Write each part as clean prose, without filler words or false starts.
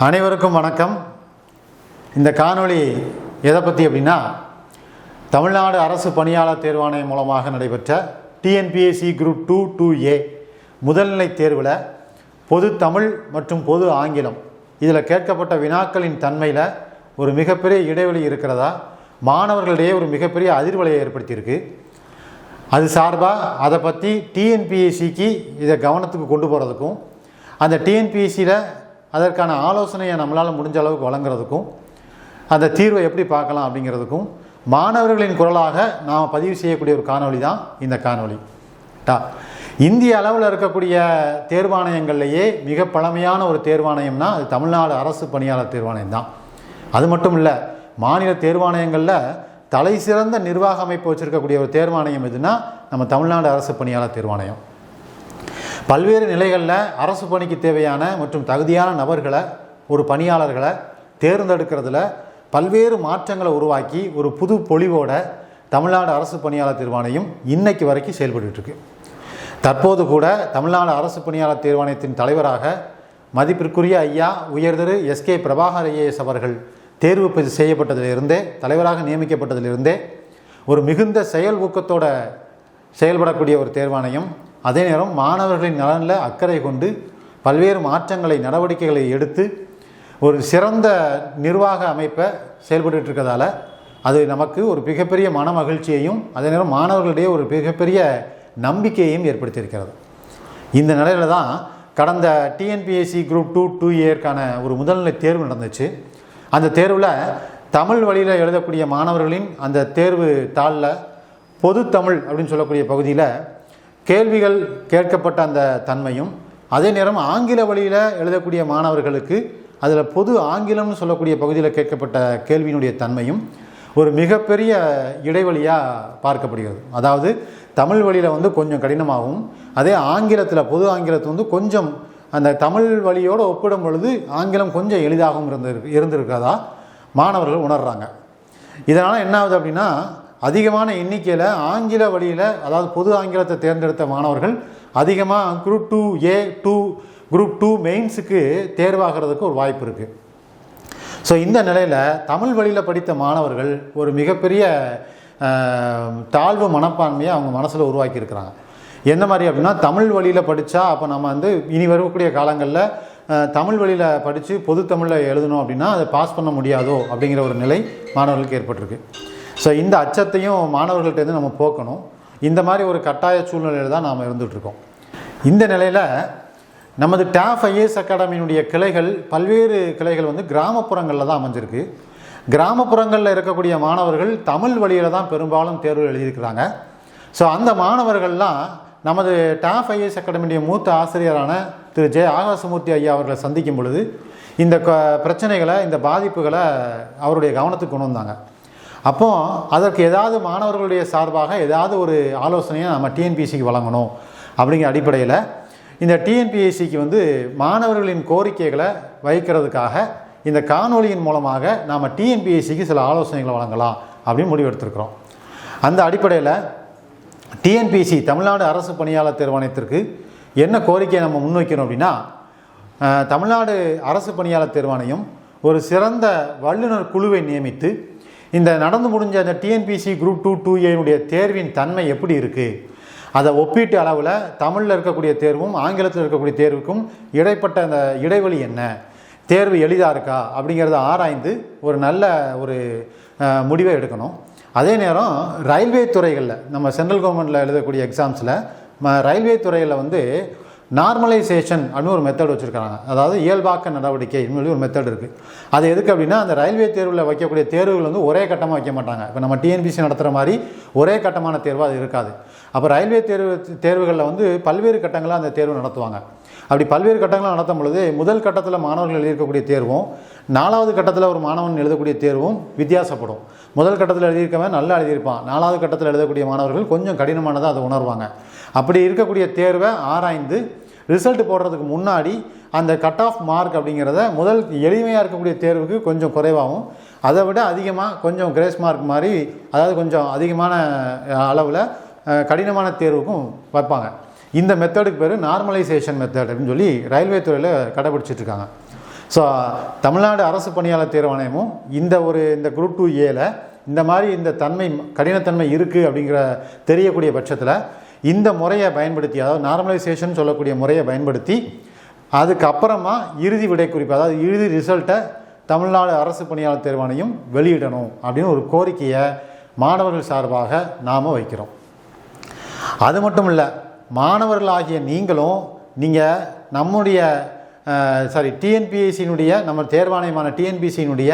அனைவருக்கும் வணக்கம். இந்த காணொளி எதை பற்றி அப்படின்னா, தமிழ்நாடு அரசு பணியாளர் தேர்வாணையம் மூலமாக நடைபெற்ற டிஎன்பிஎஸ்சி குரூப் 2 2A முதல்நிலை தேர்வில் பொது தமிழ் மற்றும் பொது ஆங்கிலம் இதில் கேட்கப்பட்ட வினாக்களின் தன்மையில் ஒரு மிகப்பெரிய இடைவெளி இருக்கிறதா, மாணவர்களிடையே ஒரு மிகப்பெரிய அதிர்வலையை ஏற்படுத்தியிருக்கு. அது சார்பாக அதை பற்றி டிஎன்பிஎஸ்சிக்கு இதை கவனத்துக்கு கொண்டு போகிறதுக்கும், அந்த டிஎன்பிஎஸ்சியில் அதற்கான ஆலோசனையை நம்மளால் முடிஞ்ச அளவுக்கு வழங்குறதுக்கும், அந்த தீர்வை எப்படி பார்க்கலாம் அப்படிங்கிறதுக்கும் மாணவர்களின் குரலாக நாம் பதிவு செய்யக்கூடிய ஒரு காணொளி தான் இந்த காணொளி. இந்திய அளவில் இருக்கக்கூடிய தேர்வாணையங்கள்லேயே மிக பழமையான ஒரு தேர்வாணையம்னா அது தமிழ்நாடு அரசு பணியாளர் தேர்வாணையம் தான். அது மட்டும் இல்லை, மாநில தேர்வாணையங்களில் தலை சிறந்த நிர்வாக அமைப்பு வச்சுருக்கக்கூடிய ஒரு தேர்வாணையம் எதுனா நம்ம தமிழ்நாடு அரசு பணியாளர் தேர்வாணையம். பல்வேறு நிலைகளில் அரசு பணிக்கு தேவையான மற்றும் தகுதியான நபர்களை, ஒரு பணியாளர்களை தேர்ந்தெடுக்கிறதுல பல்வேறு மாற்றங்களை உருவாக்கி ஒரு புது பொலிவோட தமிழ்நாடு அரசு பணியாளர் தேர்வாணையம் இன்னைக்கு வரைக்கும் செயல்பட்டுருக்கு. தற்போது கூட தமிழ்நாடு அரசு பணியாளர் தேர்வாணையத்தின் தலைவராக மதிப்பிற்குரிய ஐயா உயர்திரு எஸ்கே பிரபாகர் ஐஏஎஸ் அவர்கள் தேர்வு செய்யப்பட்டதிலிருந்தே, தலைவராக நியமிக்கப்பட்டதிலிருந்தே ஒரு மிகுந்த செயல் ஊக்கத்தோடு செயல்படக்கூடிய ஒரு தேர்வாணையம். அதே நேரம் மாணவர்களின் நலனில் அக்கறை கொண்டு பல்வேறு மாற்றங்களை, நடவடிக்கைகளை எடுத்து ஒரு சிறந்த நிர்வாக அமைப்பை செயல்பட்டு இருக்கிறதால அது நமக்கு ஒரு மிகப்பெரிய மன மகிழ்ச்சியையும் அதே நேரம் மாணவர்களிடையே ஒரு மிகப்பெரிய நம்பிக்கையையும் ஏற்படுத்தியிருக்கிறது. இந்த நிலையில் தான் கடந்த டிஎன்பிஎஸ்சி குரூப் 2 2Aற்கான ஒரு முதல்நிலை தேர்வு நடந்துச்சு. அந்த தேர்வில் தமிழ் வழியில் எழுதக்கூடிய மாணவர்களின் அந்த தேர்வு தாளில் பொது தமிழ் அப்படின்னு சொல்லக்கூடிய பகுதியில் கேள்விகள் கேட்கப்பட்ட அந்த தன்மையும், அதே நேரம் ஆங்கில வழியில் எழுதக்கூடிய மாணவர்களுக்கு அதில் பொது ஆங்கிலம்னு சொல்லக்கூடிய பகுதியில் கேட்கப்பட்ட கேள்வியினுடைய தன்மையும் ஒரு மிகப்பெரிய இடைவெளியாக பார்க்கப்படுகிறது. அதாவது தமிழ் வழியில் கொஞ்சம் கடினமாகவும், அதே ஆங்கிலத்தில் பொது ஆங்கிலத்தில் கொஞ்சம் அந்த தமிழ் வழியோடு ஒப்பிடும் பொழுது ஆங்கிலம் கொஞ்சம் எளிதாகவும் இருந்திருக்கிறதா மாணவர்கள் உணர்கிறாங்க. இதனால் என்ன ஆகுது அப்படின்னா, அதிகமான எண்ணிக்கையில் ஆங்கில வழியில், அதாவது பொது ஆங்கிலத்தை தேர்ந்தெடுத்த மாணவர்கள் அதிகமாக குரூப் 2A குரூப் 2 மெயின்ஸுக்கு தேர்வாகிறதுக்கு ஒரு வாய்ப்பு இருக்குது. ஸோ இந்த நிலையில் தமிழ் வழியில் படித்த மாணவர்கள் ஒரு மிகப்பெரிய தாழ்வு மனப்பான்மையை அவங்க மனசில் உருவாக்கியிருக்கிறாங்க. எந்த மாதிரி அப்படின்னா, தமிழ் வழியில் படித்தா அப்போ நம்ம இனி வரக்கூடிய காலங்களில் தமிழ் வழியில் படித்து பொது தமிழில் எழுதணும் அப்படின்னா அதை பாஸ் பண்ண முடியாதோ அப்படிங்கிற ஒரு நிலை மாணவர்களுக்கு ஏற்பட்டிருக்கு. ஸோ இந்த அச்சத்தையும் மாணவர்கள்ட்டேருந்து நம்ம போக்கணும். இந்த மாதிரி ஒரு கட்டாய சூழ்நிலையில் தான் நாம் இருந்துகிட்ருக்கோம். இந்த நிலையில் நமது டாஃப் ஐஏஎஸ் அகாடமியினுடைய கிளைகள், பல்வேறு கிளைகள் கிராமப்புறங்களில் தான் அமைஞ்சிருக்கு. கிராமப்புறங்களில் இருக்கக்கூடிய மாணவர்கள் தமிழ் வழியில் தான் பெரும்பாலும் தேர்வு எழுதியிருக்கிறாங்க. ஸோ அந்த மாணவர்கள்லாம் நமது டாஃப் ஐஏஎஸ் அகாடமியுடைய மூத்த ஆசிரியரான திரு ஜே ஆகாசமூர்த்தி ஐயா அவர்களை சந்திக்கும் பொழுது இந்த பிரச்சனைகளை, இந்த பாதிப்புகளை அவருடைய கவனத்துக்கு கொண்டு வந்தாங்க. அப்போது அதற்கு ஏதாவது மாணவர்களுடைய சார்பாக ஏதாவது ஒரு ஆலோசனையை நம்ம டிஎன்பிஎஸ்சிக்கு வழங்கணும் அப்படிங்கிற அடிப்படையில் இந்த டிஎன்பிஎஸ்சிக்கு மாணவர்களின் கோரிக்கைகளை வைக்கிறதுக்காக இந்த காணொலியின் மூலமாக நாம் டிஎன்பிஎஸ்சிக்கு சில ஆலோசனைகளை வழங்கலாம் அப்படின்னு முடிவெடுத்திருக்கிறோம். அந்த அடிப்படையில் டிஎன்பிஎஸ்சி தமிழ்நாடு அரசு பணியாளர் தேர்வாணையத்திற்கு என்ன கோரிக்கையை நம்ம முன்வைக்கணும் அப்படின்னா, தமிழ்நாடு அரசு பணியாளர் தேர்வாணையம் ஒரு சிறந்த வல்லுநர் குழுவை நியமித்து இந்த நடந்து முடிஞ்ச அந்த டிஎன்பிஎஸ்சி குரூப் 2 2Aனுடைய தேர்வின் தன்மை எப்படி இருக்குது, அதை ஒப்பீட்டு அளவில் தமிழில் இருக்கக்கூடிய தேர்வும் ஆங்கிலத்தில் இருக்கக்கூடிய தேர்வுக்கும் இடைப்பட்ட அந்த இடைவெளி என்ன, தேர்வு எளிதாக இருக்கா அப்படிங்கிறத ஆராய்ந்து ஒரு நல்ல ஒரு முடிவை எடுக்கணும். அதே நேரம் ரயில்வே துறைகளில், நம்ம சென்ட்ரல் கவர்மெண்ட்டில் எழுதக்கூடிய எக்ஸாம்ஸில் ரயில்வே துறையில் நார்மலைசேஷன் அப்படின்னு ஒரு மெத்தட் வச்சுருக்காங்க. அதாவது இயல்பாக்க நடவடிக்கை இன்னொரு ஒரு மெத்தட் இருக்குது. அது எதுக்கு அப்படின்னா, அந்த ரயில்வே தேர்வில் வைக்கக்கூடிய தேர்வுகள் ஒரே கட்டமாக வைக்க மாட்டாங்க. இப்போ நம்ம டிஎன்பிஎஸ்சி நடத்துகிற மாதிரி ஒரே கட்டமான தேர்வு அது இருக்காது. அப்போ ரயில்வே தேர்வுகளில் பல்வேறு கட்டங்களாக அந்த தேர்வு நடத்துவாங்க. அப்படி பல்வேறு கட்டங்களாக நடத்தும் பொழுது முதல் கட்டத்தில் மாணவர்கள் எழுதியிருக்கக்கூடிய தேர்வும் 4வது கட்டத்தில் ஒரு மாணவன் எழுதக்கூடிய தேர்வும் வித்தியாசப்படும். முதல் கட்டத்தில் எழுதியிருக்கவன் நல்லா எழுதியிருப்பான், 4வது கட்டத்தில் எழுதக்கூடிய மாணவர்கள் கொஞ்சம் கடினமானதாக அதை உணர்வாங்க. அப்படி இருக்கக்கூடிய தேர்வை ஆராய்ந்து ரிசல்ட் போடுறதுக்கு முன்னாடி அந்த கட் ஆஃப் மார்க் அப்படிங்கிறத முதல் எளிமையாக இருக்கக்கூடிய தேர்வுக்கு கொஞ்சம் குறைவாகவும், அதை விட அதிகமாக கொஞ்சம் கிரேஸ் மார்க் மாதிரி, அதாவது கொஞ்சம் அதிகமான அளவில் கடினமான தேர்வுக்கும் வைப்பாங்க. இந்த மெத்தடுக்கு பேர் நார்மலைசேஷன் மெத்தட் அப்படின்னு சொல்லி ரயில்வே துறையில் கடைபிடிச்சிட்ருக்காங்க. ஸோ தமிழ்நாடு அரசு பணியாளர் தேர்வாணையமும் இந்த குரூப் 2Aல இந்த மாதிரி இந்த கடினத்தன்மை இருக்குது அப்படிங்கிற தெரியக்கூடிய பட்சத்தில் இந்த முறையை பயன்படுத்தி, அதாவது நார்மலைசேஷன் சொல்லக்கூடிய முறையை பயன்படுத்தி அதுக்கப்புறமா இறுதி விடை குறிப்பு, அதாவது இறுதி ரிசல்ட்டை தமிழ்நாடு அரசு பணியாளர் தேர்வாணையம் வெளியிடணும் அப்படின்னு ஒரு கோரிக்கையை மாணவர்கள் சார்பாக நாம் வைக்கிறோம். அது மட்டும் இல்லை, மாணவர்களாகிய நீங்கள் நம்முடைய டிஎன்பிஎஸ்சியினுடைய நம்ம தேர்வாணையமான டிஎன்பிஎஸ்சியினுடைய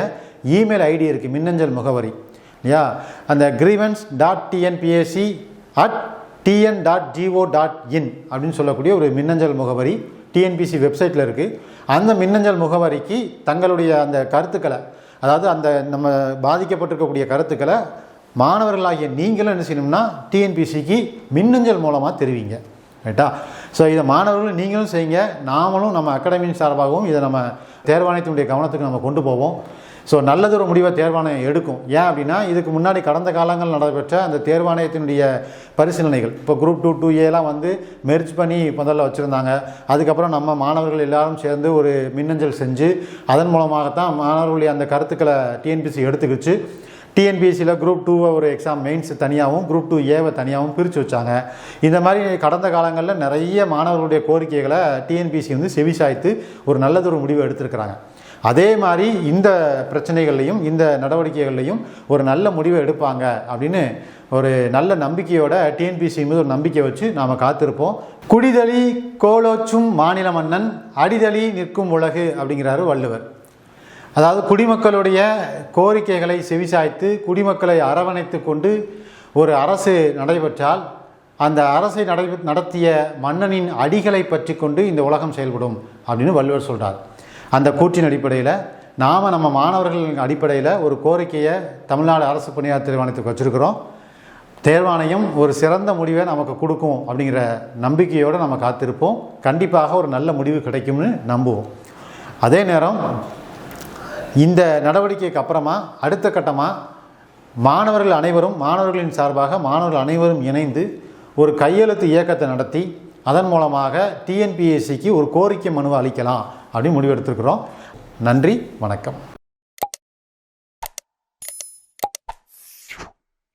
இமெயில் ஐடி இருக்குது, மின்னஞ்சல் முகவரி இல்லையா? அந்த grievance.tnpsc@tn.go.in அப்படின்னு சொல்லக்கூடிய ஒரு மின்னஞ்சல் முகவரி டிஎன்பிஎஸ்சி வெப்சைட்டில் இருக்குது. அந்த மின்னஞ்சல் முகவரிக்கு தங்களுடைய அந்த கருத்துக்களை, அதாவது அந்த நம்ம பாதிக்கப்பட்டிருக்கக்கூடிய கருத்துக்களை மாணவர்களாகிய நீங்களும் என்ன செய்யணும்னா டிஎன்பிஎஸ்சிக்கு மின்னஞ்சல் மூலமாக தெரிவிங்க. ரைட்டா? ஸோ இதை மாணவர்களும் நீங்களும் செய்யுங்க. நாமளும் நம்ம அகாடமியின் சார்பாகவும் இதை நம்ம தேர்வாணையத்தினுடைய கவனத்துக்கு நம்ம கொண்டு போவோம். ஸோ நல்லதொரு முடிவை தேர்வாணையம் எடுக்கும். ஏன் அப்படின்னா இதுக்கு முன்னாடி கடந்த காலங்கள் நடைபெற்ற அந்த தேர்வாணையத்தினுடைய பரிசீலனைகள், இப்போ குரூப் 2A வந்து மெர்ஜ் பண்ணி முதல்ல வச்சுருந்தாங்க. அதுக்கப்புறம் நம்ம மாணவர்கள் எல்லாரும் சேர்ந்து ஒரு மின்னஞ்சல் செஞ்சு அதன் மூலமாகத்தான் மாணவர்களுடைய அந்த கருத்துக்களை டிஎன்பிஎஸ்சி எடுத்துக்கிச்சு. டிஎன்பிஎஸ்சியில் குரூப் 2 ஒரு எக்ஸாம் மெயின்ஸ் தனியாகவும் குரூப் 2A தனியாகவும் பிரித்து வச்சாங்க. இந்த மாதிரி கடந்த காலங்களில் நிறைய மாணவர்களுடைய கோரிக்கைகளை டிஎன்பிஎஸ்சி வந்து செவிசாய்த்து ஒரு நல்லதொரு முடிவை எடுத்திருக்கிறாங்க. அதே மாதிரி இந்த பிரச்சனைகள்லையும் இந்த நடவடிக்கைகள்லையும் ஒரு நல்ல முடிவை எடுப்பாங்க அப்படின்னு ஒரு நல்ல நம்பிக்கையோட டிஎன்பிஎஸ்சி மீது ஒரு நம்பிக்கை வச்சு நாம் காத்திருப்போம். குடிதளி கோலோச்சும் மாநில மன்னன் அடிதளி நிற்கும் உலகு அப்படிங்கிறாரு வள்ளுவர். அதாவது குடிமக்களுடைய கோரிக்கைகளை செவிசாய்த்து குடிமக்களை அரவணைத்து கொண்டு ஒரு அரசு நடைபெற்றால் அந்த அரசை நடத்திய மன்னனின் அடிகளை பற்றி கொண்டு இந்த உலகம் செயல்படும் அப்படின்னு வள்ளுவர் சொல்கிறார். அந்த கூற்றின் அடிப்படையில் நம்ம மாணவர்களின் அடிப்படையில் ஒரு கோரிக்கையை தமிழ்நாடு அரசு பணியாளர் தேர்வாணையத்துக்கு வச்சுருக்கிறோம். தேர்வாணையம் ஒரு சிறந்த முடிவை நமக்கு கொடுக்கும் அப்படிங்கிற நம்பிக்கையோடு நம்ம காத்திருப்போம். கண்டிப்பாக ஒரு நல்ல முடிவு கிடைக்கும்னு நம்புவோம். அதே நேரம் இந்த நடவடிக்கைக்கு அப்புறமா அடுத்த கட்டமாக மாணவர்களின் சார்பாக மாணவர்கள் அனைவரும் இணைந்து ஒரு கையெழுத்து இயக்கத்தை நடத்தி அதன் மூலமாக டிஎன்பிஎஸ்சிக்கு ஒரு கோரிக்கை மனுவை அளிக்கலாம் அப்படின்னு முடிவெடுத்திருக்கிறோம். நன்றி, வணக்கம்.